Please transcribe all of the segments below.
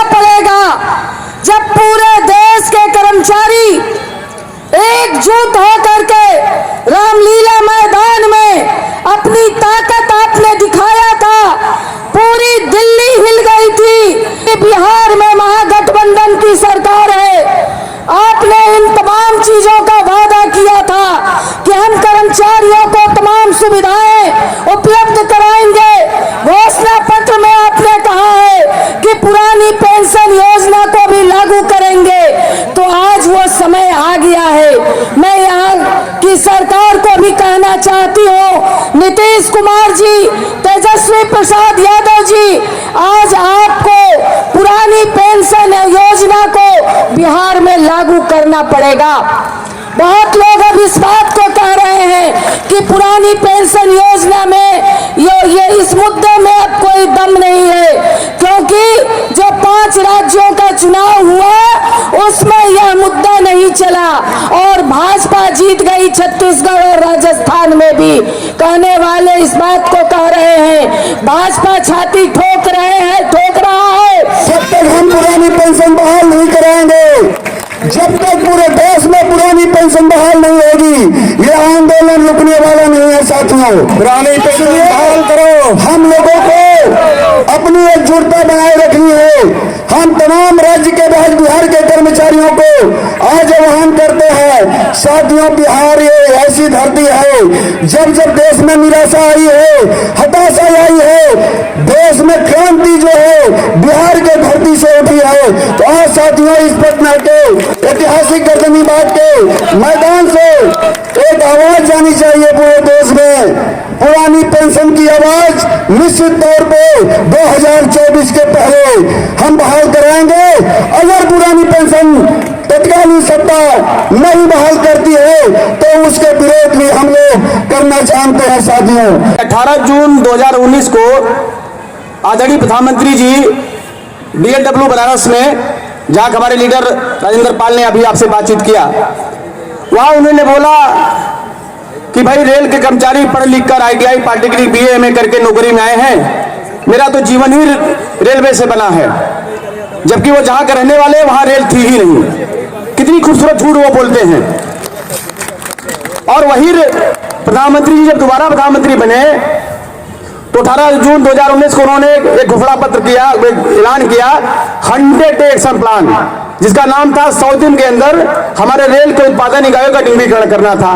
पड़ेगा। जब पूरे देश के कर्मचारी एकजुट होकर के रामलीला मैदान में अपनी ताकत आपने दिखाया था, पूरी दिल्ली हिल गई थी। बिहार में महागठबंधन की सरकार है, आपने इन तमाम चीजों का वादा किया था कि हम कर्मचारियों को तमाम सुविधाएं उपलब्ध कराएंगे। घोषणा पत्र में आपने कहा है कि पुरानी पेंशन योजना को भी लागू करेंगे। तो आज वो समय आ गया है। मैं यहाँ की सरकार को भी कहना चाहती हूँ, नीतीश कुमार जी, तेजस्वी प्रसाद यादव जी, आज आपको पुरानी पेंशन योजना को बिहार में लागू करना पड़ेगा। बहुत लोग अब इस बात को कह रहे हैं कि पुरानी पेंशन योजना में ये इस मुद्दे में अब कोई दम नहीं है, क्योंकि जो 5 राज्यों का चुनाव हुआ उसमें यह मुद्दा नहीं चला और भाजपा जीत गई छत्तीसगढ़ और राजस्थान में भी। कहने वाले इस बात को कह रहे हैं, भाजपा छाती ठोक रहे हैं, ठोक रहा है। जब तक हम पुरानी पेंशन बहाल नहीं कराएंगे, जब तक पूरे देश में पुरानी पेंशन बहाल नहीं होगी, ये आंदोलन रुकने वाला नहीं है साथियों। पुरानी पेंशन बहाल करो। हम लोगों को अपनी एकजुटता बनाए रखनी है। हम तमाम राज्य के बिहार के कर्मचारियों को आज आह्वान करते हैं, साथियों, बिहार ये ऐसी धरती है, जब जब देश में निराशा आई है, हताशा आई है, देश में क्रांति जो है बिहार के धरती से उठी है। तो आज साथियों, इस पटना के ऐतिहासिक गर्दनीबाग के मैदान से एक आवाज जानी चाहिए पूरे देश में। पुरानी पेंशन की आवाज निश्चित तौर पे 2024 के पहले हम बहाल कराएंगे। अगर पुरानी पेंशन तत्कालीन सत्ता नहीं बहाल करती है तो उसके विरोध भी हम लोग करना चाहते हैं साथियों। 18 जून 2019 को आदरणीय प्रधानमंत्री जी DLW बनारस में, जहां हमारे लीडर राजेंद्र पाल ने अभी आपसे बातचीत किया, वहां उन्होंने बोला कि भाई रेल के कर्मचारी पढ़ लिख कर ITI पॉलिटेक्निक BA MA करके नौकरी में आए हैं, मेरा तो जीवन ही रेलवे से बना है, जबकि वो जहां के रहने वाले वहां रेल थी ही नहीं। कितनी खूबसूरत झूठ वो बोलते हैं। और वही प्रधानमंत्री जी जब दोबारा प्रधानमंत्री बने तो 18 जून 2019 को उन्होंने एक घोषणा पत्र किया, ऐलान किया 100 डे एक्शन प्लान, जिसका नाम था 100 दिन के अंदर हमारे रेल के उत्पादन इकाइयों का डिजिटलीकरण करना था।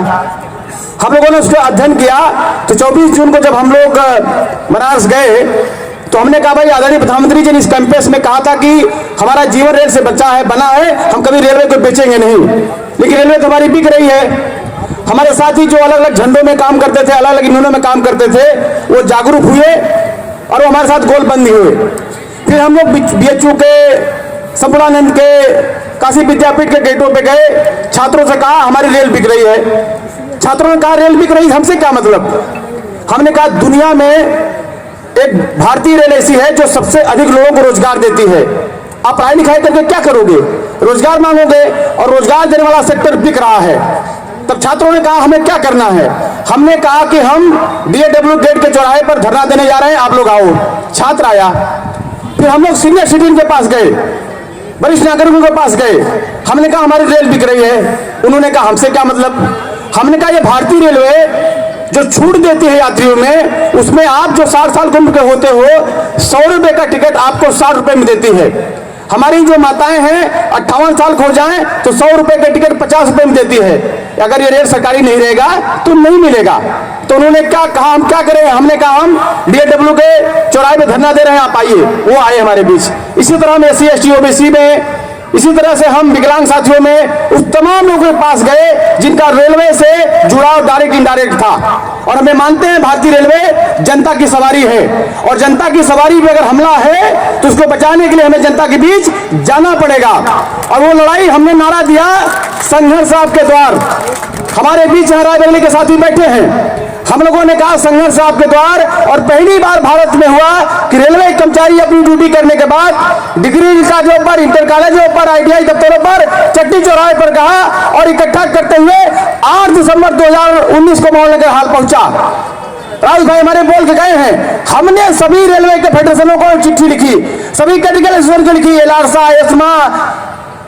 हम लोगों ने उसका अध्ययन किया। तो 24 जून को जब हम लोग बनारस गए तो हमने कहा, भाई आदरणीय प्रधानमंत्री जी ने इस कैंपस में कहा था कि हमारा जीवन रेल से बचा है, बना है, हम कभी रेलवे को बेचेंगे नहीं, लेकिन रेलवे तो हमारी बिक रही है। हमारे साथी जो अलग अलग झंडों में काम करते थे, अलग अलग यूनियनों में काम करते थे, वो जागरूक हुए और वो हमारे साथ गोलबंदी हुए। फिर हम लोग BHU के, संपूर्णानंद के, काशी विद्यापीठ के गेटों पे गए, छात्रों से कहा हमारी रेल बिक रही है। छात्रों ने कहा रेल बिक रही, हमसे क्या मतलब। हमने कहा दुनिया में एक भारतीय रेल ऐसी है जो सबसे अधिक लोगों को रोजगार देती है। आप पढ़ाई लिखाई करके क्या करोगे, रोजगार मांगोगे, और रोजगार देने वाला सेक्टर बिक रहा है। तब छात्रों ने कहा हमें क्या करना है। हमने कहा कि हम DLW गेट के चौराहे पर धरना देने जा रहे हैं, आप लोग आओ। छात्र आया। फिर हम लोग सीनियर सिटीजन के पास गए, वरिष्ठ नागरिकों के पास गए। हमने कहा हमारी रेल बिक रही है। उन्होंने कहा हमसे क्या मतलब। हमने कहा ये भारतीय रेलवे जो छूट देती है यात्रियों में, उसमें आप जो 60 साल की उम्र के होते हो, 100 रुपए का टिकट आपको 60 रुपए में देती है। हमारी जो माताएं हैं 58 साल हो जाएं तो 100 रुपए का टिकट 50 रुपए में देती है। अगर ये रेल सरकारी नहीं रहेगा तो नहीं मिलेगा। तो उन्होंने क्या कहा, हम क्या करें। हमने कहा हम DLW के चौराहे पे धरना दे रहे हैं, आप आइए। वो आए हमारे बीच। इसी तरह हम SC ST OBC में, इसी तरह से हम विकलांग साथियों में उस तमाम लोगों के पास गए जिनका रेलवे से जुड़ाव डायरेक्ट इनडायरेक्ट था। और हमें मानते हैं भारतीय रेलवे जनता की सवारी है, और जनता की सवारी पे अगर हमला है तो उसको बचाने के लिए हमें जनता के बीच जाना पड़ेगा। और वो लड़ाई हमने नारा दिया, संघर्ष आपके द्वार। हमारे बीच रायबरेली के साथी बैठे हैं। हम लोगों ने कहा संघर्ष आपके द्वार। और पहली बार भारत में हुआ कि रेलवे कर्मचारी अपनी ड्यूटी करने के बाद डिग्री का जो पर, इंटर कॉलेजों पर, ITI दफ्तरों पर, चट्टी चौराहे पर कहा और इकट्ठा करते हुए 8 दिसंबर 2019 को मोहल्ले का हाल पहुंचा। राज भाई हमारे बोल के गए हैं। हमने सभी रेलवे के फेडरेशनों को चिट्ठी लिखी, सभी कैटेगरी एसोसिएशन की एलारसा, एस्मा,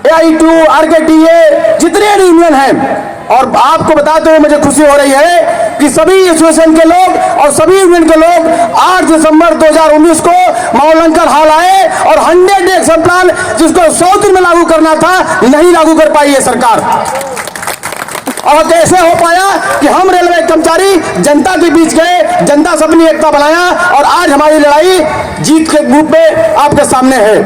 AI2, RKTA, जितने यूनियन हैं, और आपको बताते हुए मुझे खुशी हो रही है कि सभी एसोसिएशन के लोग और सभी यूनियन के लोग 8 दिसंबर 2019 को मावलंकर हॉल आए और 100 डे एक्शन प्लान जिसको 100 दिन में लागू करना था, नहीं लागू कर पाई है सरकार। और कैसे हो पाया कि हम रेलवे कर्मचारी जनता के बीच गए, जनता से अपनी एकता बनाया और आज हमारी लड़ाई जीत के रूप में आपके सामने है।